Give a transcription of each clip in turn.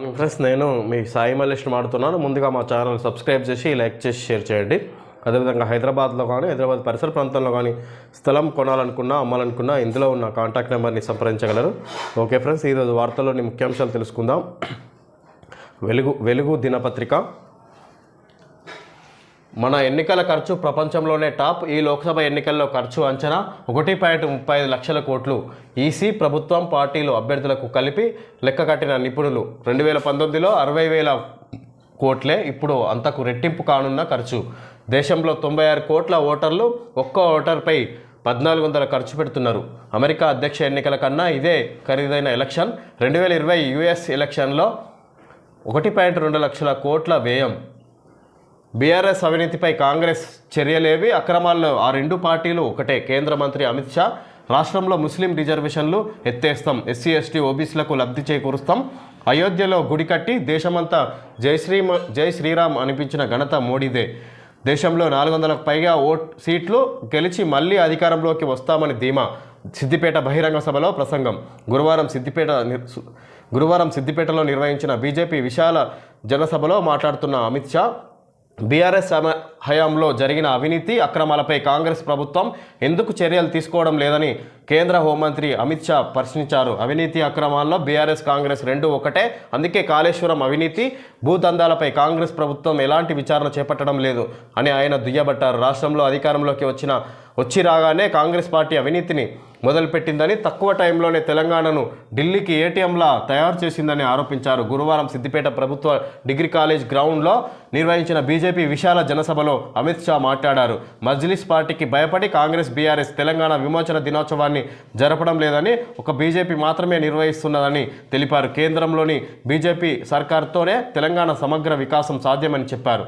Friends, నేను మీ సాయి మల్లేష్ మాడుతున్నాను. ముందుగా మా ఛానల్ సబ్స్క్రైబ్ చేసి లైక్ చేసి షేర్ చేయండి. అదేవిధంగా హైదరాబాద్లో కానీ హైదరాబాద్ పరిసర ప్రాంతంలో కానీ స్థలం కొనాలనుకున్నా అమ్మాలనుకున్నా ఇందులో ఉన్న కాంటాక్ట్ నెంబర్ని సంప్రదించగలరు. ఓకే ఫ్రెండ్స్, ఈరోజు వార్తల్లోని ముఖ్యాంశాలు తెలుసుకుందాం. వెలుగు దినపత్రిక. మన ఎన్నికల ఖర్చు ప్రపంచంలోనే టాప్. ఈ లోక్సభ ఎన్నికల్లో ఖర్చు అంచనా 1.35 లక్షల కోట్లు. ఈసీ, ప్రభుత్వం, పార్టీలు, అభ్యర్థులకు కలిపి లెక్క కట్టిన నిపుణులు 2019లో 60,000 కోట్లే ఇప్పుడు అంతకు రెట్టింపు కానున్న ఖర్చు. దేశంలో 96 కోట్ల ఓటర్లు. ఒక్క ఓటర్పై 1400 ఖర్చు పెడుతున్నారు. అమెరికా అధ్యక్ష ఎన్నికల కన్నా ఇదే ఖరీదైన ఎలక్షన్. 2020 యుఎస్ ఎలక్షన్లో 1.2 లక్షల కోట్ల వ్యయం. బీఆర్ఎస్ అవినీతిపై కాంగ్రెస్ చర్యలేవి. అక్రమాల్లో ఆ రెండు పార్టీలు ఒకటే. కేంద్ర మంత్రి అమిత్ షా. రాష్ట్రంలో ముస్లిం రిజర్వేషన్లు ఎత్తేస్తాం. ఎస్సీ ఎస్టీ ఓబీసీలకు లబ్ధి చేకూరుస్తాం. అయోధ్యలో గుడి కట్టి దేశమంతా జై శ్రీరామ్ అనిపించిన ఘనత మోడీదే. దేశంలో 400లకు పైగా సీట్లు గెలిచి మళ్ళీ అధికారంలోకి వస్తామని ధీమా. సిద్దిపేట బహిరంగ సభలో ప్రసంగం. గురువారం సిద్దిపేటలో నిర్వహించిన బీజేపీ విశాల జనసభలో మాట్లాడుతున్న అమిత్ షా, బీఆర్ఎస్ హయాంలో జరిగిన అవినీతి అక్రమాలపై కాంగ్రెస్ ప్రభుత్వం ఎందుకు చర్యలు తీసుకోవడం లేదని కేంద్ర హోంమంత్రి అమిత్ షా ప్రశ్నించారు. అవినీతి అక్రమాల్లో బీఆర్ఎస్ కాంగ్రెస్ రెండు ఒకటే. అందుకే కాళేశ్వరం అవినీతి భూదందాలపై కాంగ్రెస్ ప్రభుత్వం ఎలాంటి విచారణ చేపట్టడం లేదు అని ఆయన దుయ్యబట్టారు. రాష్ట్రంలో అధికారంలోకి వచ్చి రాగానే కాంగ్రెస్ పార్టీ అవినీతిని మొదలుపెట్టిందని, తక్కువ టైంలోనే తెలంగాణను ఢిల్లీకి ఏటీఎంలా తయారు చేసిందని ఆరోపించారు. గురువారం సిద్దిపేట ప్రభుత్వ డిగ్రీ కాలేజ్ గ్రౌండ్లో నిర్వహించిన బీజేపీ విశాల జనసభలో అమిత్ షా మాట్లాడారు. మజ్లిస్ పార్టీకి భయపడి కాంగ్రెస్ బీఆర్ఎస్ తెలంగాణ విమోచన దినోత్సవాన్ని జరపడం లేదని, ఒక బీజేపీ మాత్రమే నిర్వహిస్తున్నదని తెలిపారు. కేంద్రంలోని బీజేపీ సర్కార్తోనే తెలంగాణ సమగ్ర వికాసం సాధ్యమని చెప్పారు.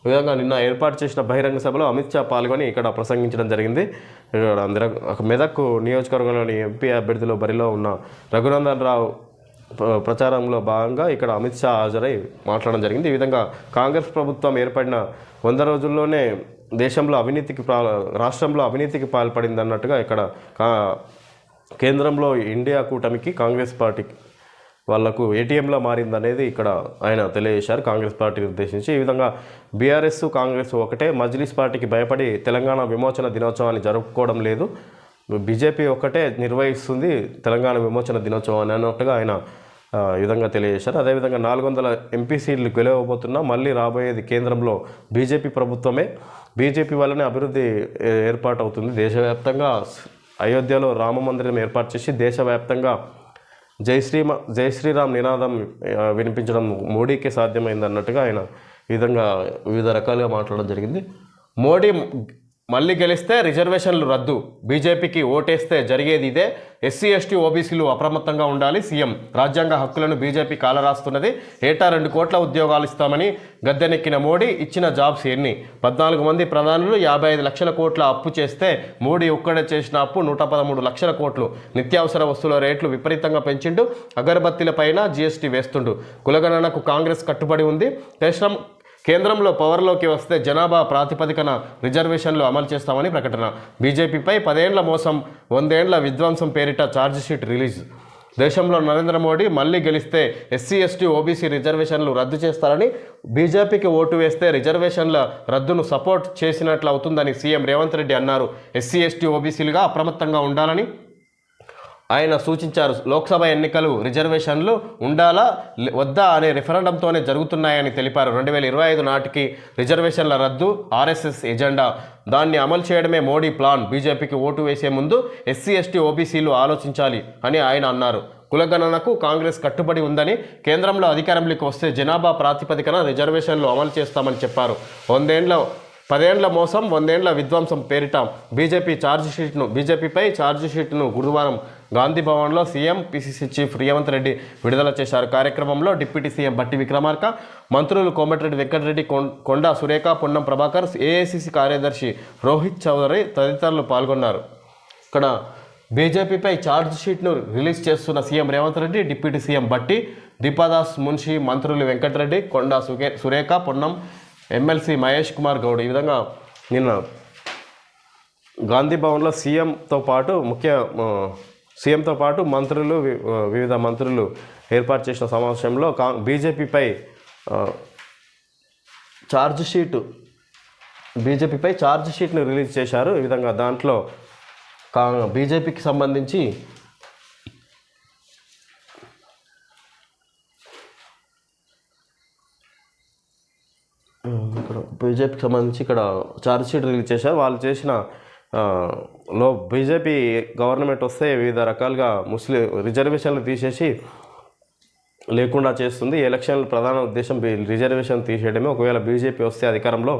ఈ విధంగా నిన్న ఏర్పాటు చేసిన బహిరంగ సభలో అమిత్ షా పాల్గొని ఇక్కడ ప్రసంగించడం జరిగింది. మెదక్ నియోజకవర్గంలోని ఎంపీ అభ్యర్థులు బరిలో ఉన్న రఘునందన్ రావు ప్రచారంలో భాగంగా ఇక్కడ అమిత్ షా హాజరై మాట్లాడడం జరిగింది. ఈ విధంగా కాంగ్రెస్ ప్రభుత్వం ఏర్పడిన 100 రోజుల్లోనే రాష్ట్రంలో అవినీతికి పాల్పడింది అన్నట్టుగా ఇక్కడ కేంద్రంలో ఇండియా కూటమికి కాంగ్రెస్ పార్టీకి వాళ్లకు ఏటీఎంలా మారిందనేది ఇక్కడ ఆయన తెలియజేశారు కాంగ్రెస్ పార్టీని ఉద్దేశించి. ఈ విధంగా బీఆర్ఎస్ కాంగ్రెస్ ఒకటే. మజ్లిస్ పార్టీకి భయపడి తెలంగాణ విమోచన దినోత్సవాన్ని జరుపుకోవడం లేదు. బీజేపీ ఒకటే నిర్వహిస్తుంది తెలంగాణ విమోచన దినోత్సవాన్ని అన్నట్టుగా ఆయన ఈ విధంగా తెలియజేశారు. అదేవిధంగా 400 ఎంపీ సీట్లు గెలవబోతున్నా మళ్ళీ రాబోయేది కేంద్రంలో బీజేపీ ప్రభుత్వమే. బీజేపీ వల్లనే అభివృద్ధి ఏర్పాటు అవుతుంది. దేశవ్యాప్తంగా అయోధ్యలో రామ మందిరం ఏర్పాటు చేసి దేశవ్యాప్తంగా జై శ్రీరామ్ నినాదం వినిపించడం మోడీకే సాధ్యమైంది అన్నట్టుగా ఆయన ఈ విధంగా వివిధ రకాలుగా మాట్లాడడం జరిగింది. మోడీ మళ్ళీ గెలిస్తే రిజర్వేషన్లు రద్దు. బీజేపీకి ఓటేస్తే జరిగేది ఇదే. ఎస్సీ ఎస్టీ ఓబీసీలు అప్రమత్తంగా ఉండాలి. సీఎం రాజ్యాంగ హక్కులను బీజేపీ కాలరాస్తున్నది. ఏటా 2 కోట్ల ఉద్యోగాలు ఇస్తామని గద్దెనెక్కిన మోడీ ఇచ్చిన జాబ్స్ ఎన్ని? 14 మంది ప్రధానులు 55 లక్షల కోట్ల అప్పు చేస్తే మోడీ ఒక్కడే చేసిన అప్పు 113 లక్షల కోట్లు. నిత్యావసర వస్తువుల రేట్లు విపరీతంగా పెంచిండు. అగరబత్తీలపైన జీఎస్టీ వేస్తుండు. కులగణనకు కాంగ్రెస్ కట్టుబడి ఉంది. కేంద్రంలో పవర్లోకి వస్తే జనాభా ప్రాతిపదికన రిజర్వేషన్లు అమలు చేస్తామని ప్రకటన. బీజేపీపై 10 ఏళ్ల మోసం, 100 ఏళ్ల విధ్వంసం పేరిట ఛార్జిషీట్ రిలీజ్. దేశంలో నరేంద్ర మోడీ మళ్ళీ గెలిస్తే ఎస్సీ ఎస్టీ ఓబీసీ రిజర్వేషన్లు రద్దు చేస్తారని, బీజేపీకి ఓటు వేస్తే రిజర్వేషన్ల రద్దును సపోర్ట్ చేసినట్లు అవుతుందని సీఎం రేవంత్ రెడ్డి అన్నారు. ఎస్సీ ఎస్టీ ఓబీసీలుగా అప్రమత్తంగా ఉండాలని ఆయన సూచించారు. లోక్సభ ఎన్నికలు రిజర్వేషన్లు ఉండాలా వద్దా అనే రిఫరెండంతోనే జరుగుతున్నాయని తెలిపారు. 2025 నాటికి రిజర్వేషన్ల రద్దు ఆర్ఎస్ఎస్ ఎజెండా. దాన్ని అమలు చేయడమే మోడీ ప్లాన్. బీజేపీకి ఓటు వేసే ముందు ఎస్సీ ఎస్టీ ఓబీసీలు ఆలోచించాలి అని ఆయన అన్నారు. కులగణనకు కాంగ్రెస్ కట్టుబడి ఉందని, కేంద్రంలో అధికారంలోకి వస్తే జనాభా ప్రాతిపదికన రిజర్వేషన్లు అమలు చేస్తామని చెప్పారు. 10 ఏళ్ల మోసం, 100 ఏళ్ల విధ్వంసం పేరిట బీజేపీపై ఛార్జిషీట్ను గురువారం గాంధీ భవన్లో CM PCC chief Revanth Reddy విడుదల చేశారు. కార్యక్రమంలో డిప్యూటీ సీఎం బట్టి విక్రమార్క, మంత్రులు కోమటిరెడ్డి వెంకటరెడ్డి, కొండా సురేఖ, పొన్నం ప్రభాకర్, ఏఐసీసీ కార్యదర్శి రోహిత్ చౌదరి తదితరులు పాల్గొన్నారు. ఇక్కడ బీజేపీపై ఛార్జిషీట్ను రిలీజ్ చేస్తున్న CM Revanth Reddy, deputy CM బట్టి, దీపాదాస్ మున్షి, మంత్రులు వెంకటరెడ్డి, కొండా సురేఖ, పొన్నం, ఎమ్మెల్సీ మహేష్ కుమార్ గౌడ్. ఈ విధంగా నిన్న గాంధీ భవన్లో సీఎంతో పాటు ముఖ్య సీఎంతో పాటు మంత్రులు వివిధ మంత్రులు ఏర్పాటు చేసిన సమావేశంలో బీజేపీపై ఛార్జ్ షీట్ను రిలీజ్ చేశారు. ఈ విధంగా దాంట్లో బీజేపీకి సంబంధించి ఇక్కడ ఛార్జ్ షీట్ రిలీజ్ చేశారు. వాళ్ళు చేసిన బీజేపీ గవర్నమెంట్ వస్తే వివిధ రకాలుగా ముస్లిం రిజర్వేషన్లు తీసేసి లేకుండా చేస్తుంది. ఎలక్షన్ల ప్రధాన ఉద్దేశం రిజర్వేషన్ తీసేయడమే. ఒకవేళ బీజేపీ వస్తే అధికారంలో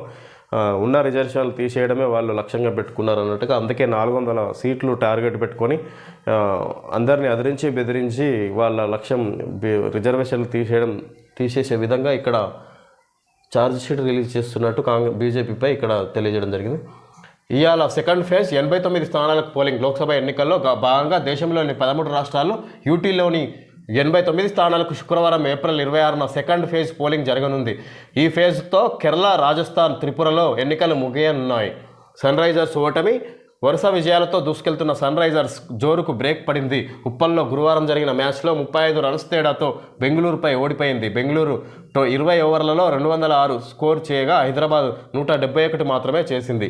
ఉన్న రిజర్వేషన్లు తీసేయడమే వాళ్ళు లక్ష్యంగా పెట్టుకున్నారు అన్నట్టుగా, అందుకే 400 సీట్లు టార్గెట్ పెట్టుకొని అందరినీ అదిరించి బెదిరించి వాళ్ళ లక్ష్యం రిజర్వేషన్లు తీసేసే విధంగా ఇక్కడ ఛార్జ్ షీట్ రిలీజ్ చేస్తున్నట్టు బీజేపీపై ఇక్కడ తెలియజేయడం జరిగింది. ఇవాళ సెకండ్ ఫేజ్ 89 స్థానాలకు పోలింగ్. లోక్సభ ఎన్నికల్లో భాగంగా దేశంలోని 13 రాష్ట్రాల్లో యూటీలోని 89 స్థానాలకు శుక్రవారం ఏప్రిల్ 26న సెకండ్ ఫేజ్ పోలింగ్ జరగనుంది. ఈ ఫేజ్తో కేరళ, రాజస్థాన్, త్రిపురలో ఎన్నికలు ముగియనున్నాయి. సన్ రైజర్స్ ఓటమి. వరుస విజయాలతో దూసుకెళ్తున్న సన్ రైజర్స్ జోరుకు బ్రేక్ పడింది. ఉప్పల్లో గురువారం జరిగిన మ్యాచ్లో 35 రన్స్ తేడాతో బెంగళూరుపై ఓడిపోయింది. బెంగళూరు 20 ఓవర్లలో 206 స్కోర్ చేయగా హైదరాబాద్ 171 మాత్రమే చేసింది.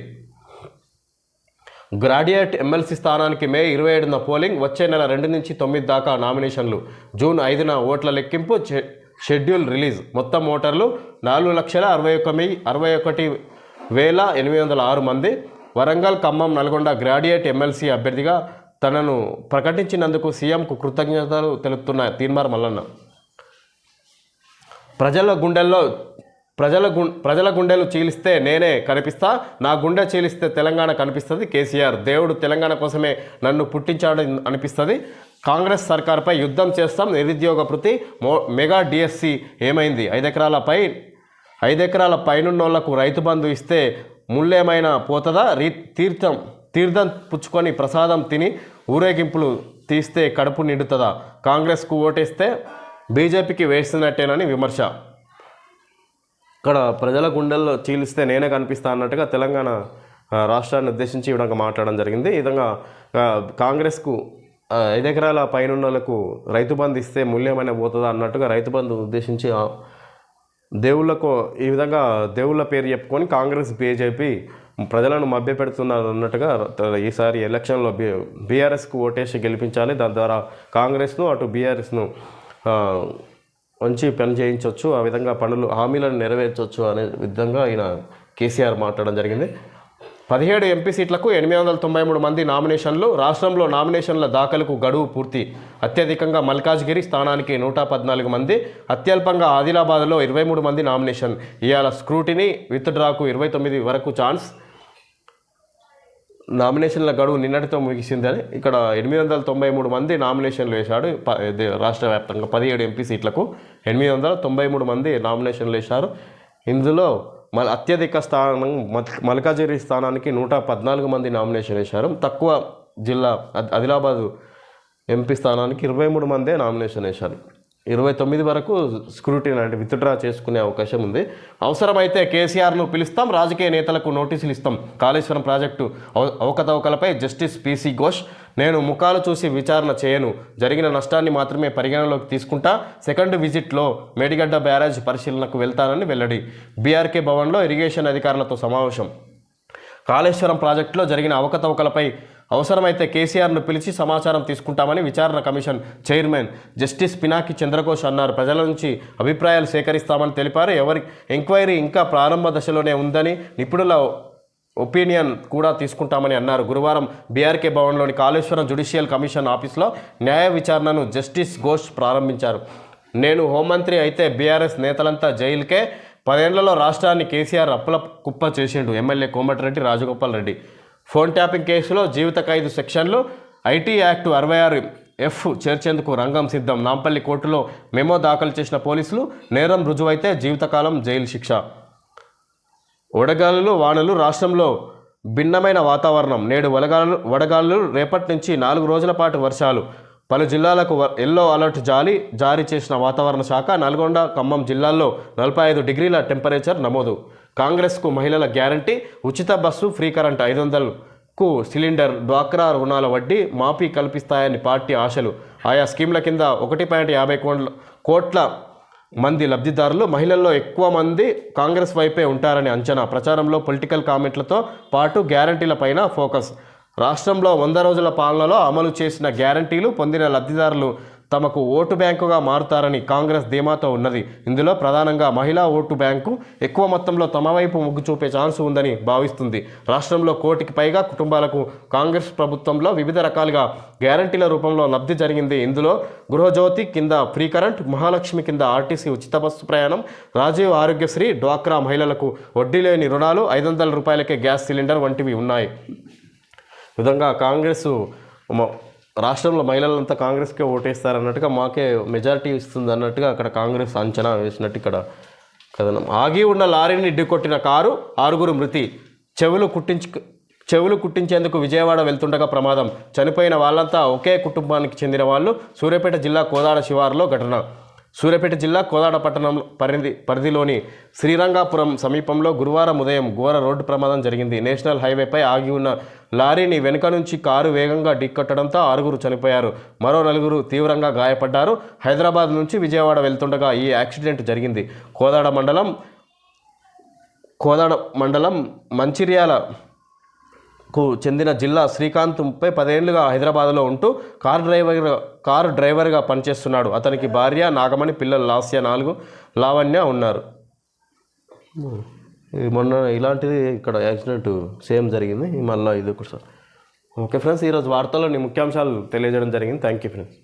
గ్రాడ్యుయేట్ ఎమ్మెల్సీ స్థానానికి మే 27న పోలింగ్. వచ్చే నెల 2 నుంచి 9 దాకా నామినేషన్లు. జూన్ 5న ఓట్ల లెక్కింపు షెడ్యూల్ రిలీజ్. మొత్తం ఓటర్లు 4,61,806 మంది. వరంగల్, ఖమ్మం, నల్గొండ గ్రాడ్యుయేట్ ఎమ్మెల్సీ అభ్యర్థిగా తనను ప్రకటించినందుకు సీఎంకు కృతజ్ఞతలు తెలుపుతున్న తీన్మార్ మల్లన్న. ప్రజల గుండెలు చీలిస్తే నేనే కనిపిస్తా, నా గుండె చీలిస్తే తెలంగాణ కనిపిస్తుంది. కేసీఆర్ దేవుడు తెలంగాణ కోసమే నన్ను పుట్టించాడు అనిపిస్తుంది. కాంగ్రెస్ సర్కార్పై యుద్ధం చేస్తాం. నిరుద్యోగ భృతి, మెగా డిఎస్సి ఏమైంది? 5 ఎకరాల పైనున్నోళ్లకు రైతు బంధు ఇస్తే ముళ్ళేమైనా పోతుందా? తీర్థం పుచ్చుకొని ప్రసాదం తిని ఊరేగింపులు తీస్తే కడుపు నిండుతుందా? కాంగ్రెస్కు ఓటేస్తే బీజేపీకి వేసినట్టేనని విమర్శ. ఇక్కడ ప్రజల గుండెల్లో చీలిస్తే నేనే కనిపిస్తా అన్నట్టుగా తెలంగాణ రాష్ట్రాన్ని ఉద్దేశించి ఈ విధంగా మాట్లాడడం జరిగింది. ఈ విధంగా కాంగ్రెస్కు 5 ఎకరాల పైనున్నోళ్లకు రైతు బంధు ఇస్తే మూల్యమైన పోతుందా అన్నట్టుగా రైతు బంధు ఉద్దేశించి దేవుళ్ళకు ఈ విధంగా దేవుళ్ళ పేరు చెప్పుకొని కాంగ్రెస్, బీజేపీ ప్రజలను మభ్యపెడుతున్నారు అన్నట్టుగా ఈసారి ఎలక్షన్లో బీఆర్ఎస్కు ఓటేసి గెలిపించాలి. దాని ద్వారా కాంగ్రెస్ను అటు బీఆర్ఎస్ను మంచి పని చేయించవచ్చు, ఆ విధంగా హామీలను నెరవేర్చవచ్చు అనే విధంగా ఆయన కేసీఆర్ మాట్లాడడం జరిగింది. 17 ఎంపీ సీట్లకు 893 మంది నామినేషన్లు. రాష్ట్రంలో నామినేషన్ల దాఖలకు గడువు పూర్తి. అత్యధికంగా మల్కాజ్గిరి స్థానానికి 114 మంది, అత్యల్పంగా ఆదిలాబాద్లో 23 మంది నామినేషన్. ఇవాళ స్క్రూటినీ, విత్డ్రాకు 29 వరకు ఛాన్స్. నామినేషన్ల గడువు నిన్నటితో ముగిసిందని ఇక్కడ 893 మంది నామినేషన్లు వేశాడు. రాష్ట్ర వ్యాప్తంగా 17 ఎంపీ సీట్లకు 893 మంది నామినేషన్లు వేశారు. ఇందులో అత్యధిక స్థానం మల్కాజిగిరి స్థానానికి 114 మంది నామినేషన్ వేశారు. తక్కువ జిల్లా ఆదిలాబాదు ఎంపీ స్థానానికి 23 మందే నామినేషన్ వేశారు. 29 వరకు స్క్రూటినీ అంటే విత్డ్రా చేసుకునే అవకాశం ఉంది. అవసరమైతే కేసీఆర్ను పిలుస్తాం, రాజకీయ నేతలకు నోటీసులు ఇస్తాం. కాళేశ్వరం ప్రాజెక్టు అవకతవకలపై జస్టిస్ పీసీ ఘోష్. నేను ముఖాలు చూసి విచారణ చేయను, జరిగిన నష్టాన్ని మాత్రమే పరిగణలోకి తీసుకుంటా. సెకండ్ విజిట్లో మేడిగడ్డ బ్యారేజ్ పరిశీలనకు వెళ్తానని వెల్లడి. బీఆర్కే భవన్లో ఇరిగేషన్ అధికారులతో సమావేశం. కాళేశ్వరం ప్రాజెక్టులో జరిగిన అవకతవకలపై అవసరమైతే కేసీఆర్ను పిలిచి సమాచారం తీసుకుంటామని విచారణ commission chairman justice Pinaki Chandra Ghose అన్నారు. ప్రజల నుంచి అభిప్రాయాలు సేకరిస్తామని తెలిపారు. ఎంక్వైరీ ఇంకా ప్రారంభ దశలోనే ఉందని, నిపుణుల ఒపీనియన్ కూడా తీసుకుంటామని అన్నారు. గురువారం బీఆర్కే భవన్లోని కాళేశ్వరం జ్యుడిషియల్ కమిషన్ ఆఫీస్లో న్యాయ విచారణను జస్టిస్ ఘోష్ ప్రారంభించారు. నేను హోంమంత్రి అయితే బీఆర్ఎస్ నేతలంతా జైలుకే, 10 ఏళ్లలో రాష్ట్రాన్ని కేసీఆర్ అప్పుల కుప్ప చేసిండు. MLA Komatireddy Rajagopal Reddy. Phone tapping కేసులో జీవిత ఖైదు సెక్షన్లు. ఐటీ యాక్టు 66F చేర్చేందుకు రంగం సిద్ధం. నాంపల్లి కోర్టులో మెమో దాఖలు చేసిన పోలీసులు. నేరం రుజువైతే జీవితకాలం జైలు శిక్ష. వడగాలులు, వానలు. రాష్ట్రంలో భిన్నమైన వాతావరణం. నేడు వడగాలులు, రేపటి నుంచి 4 రోజుల పాటు వర్షాలు. పలు జిల్లాలకు ఎల్లో అలర్ట్ జారీ చేసిన వాతావరణ శాఖ. నల్గొండ, ఖమ్మం జిల్లాల్లో 45 డిగ్రీల టెంపరేచర్ నమోదు. కాంగ్రెస్కు మహిళల గ్యారంటీ. ఉచిత బస్సు, ఫ్రీ కరెంట్ 500 కు సిలిండర్, డ్వాక్రా రుణాల వడ్డీ మాఫీ కల్పిస్తాయని పార్టీ ఆశలు. ఆయా స్కీమ్ల కింద 1.50 కోట్ల మంది లబ్ధిదారులు. మహిళల్లో ఎక్కువ మంది కాంగ్రెస్ వైపే ఉంటారని అంచనా. ప్రచారంలో పొలిటికల్ కామెంట్లతో పాటు గ్యారంటీలపైన ఫోకస్. రాష్ట్రంలో 100 రోజుల పాలనలో అమలు చేసిన గ్యారంటీలు పొందిన లబ్ధిదారులు తమకు ఓటు బ్యాంకుగా మారుతారని కాంగ్రెస్ ధీమాతో ఉన్నది. ఇందులో ప్రధానంగా మహిళా ఓటు బ్యాంకు ఎక్కువ మొత్తంలో తమ వైపు మొగ్గు చూపే ఛాన్స్ ఉందని భావిస్తుంది. రాష్ట్రంలో 1 కోటికి పైగా కుటుంబాలకు కాంగ్రెస్ ప్రభుత్వంలో వివిధ రకాలుగా గ్యారంటీల రూపంలో లబ్ధి జరిగింది. ఇందులో గృహజ్యోతి కింద ఫ్రీ కరెంట్, మహాలక్ష్మి కింద ఆర్టీసీ ఉచిత బస్సు ప్రయాణం, రాజీవ్ ఆరోగ్యశ్రీ, డ్వాక్రా మహిళలకు వడ్డీ లేని రుణాలు, 500 రూపాయలకే గ్యాస్ సిలిండర్ వంటివి ఉన్నాయి. ఈ విధంగా కాంగ్రెస్ రాష్ట్రంలో మహిళలంతా కాంగ్రెస్కే ఓటేస్తారన్నట్టుగా, మాకే మెజారిటీ ఇస్తుంది అన్నట్టుగా అక్కడ కాంగ్రెస్ అంచనా వేసినట్టు ఇక్కడ కథనం. ఆగి ఉన్న లారీని ఢీకొట్టిన కారు, 6 మృతి. చెవులు కుట్టించేందుకు విజయవాడ వెళ్తుండగా ప్రమాదం. చనిపోయిన వాళ్ళంతా ఒకే కుటుంబానికి చెందిన వాళ్ళు. సూర్యాపేట జిల్లా కోదాడ శివారులో ఘటన. సూర్యాపేట జిల్లా కోదాడ పట్టణం పరిధిలోని శ్రీరంగాపురం సమీపంలో గురువారం ఉదయం ఘోర రోడ్డు ప్రమాదం జరిగింది. నేషనల్ హైవేపై ఆగి ఉన్న లారీని వెనుక నుంచి కారు వేగంగా ఢీకొట్టడంతో 6 చనిపోయారు, మరో 4 తీవ్రంగా గాయపడ్డారు. హైదరాబాద్ నుంచి విజయవాడ వెళ్తుండగా ఈ యాక్సిడెంట్ జరిగింది. కోదాడ మండలం మంచిర్యాలకు చెందిన జిల్లా శ్రీకాంత్ 30 ఏళ్లుగా హైదరాబాద్లో ఉంటూ కారు డ్రైవర్గా పనిచేస్తున్నాడు. అతనికి భార్య నాగమణి, పిల్లలు లాస్య 4, లావణ్య ఉన్నారు. మొన్న ఇలాంటిది ఇక్కడ యాక్సిడెంట్ సేమ్ జరిగింది, మళ్ళీ ఇది ఒకసారి. ఓకే ఫ్రెండ్స్, ఈరోజు వార్తల్లో ముఖ్యాంశాలు తెలియజేయడం జరిగింది. Thank you friends.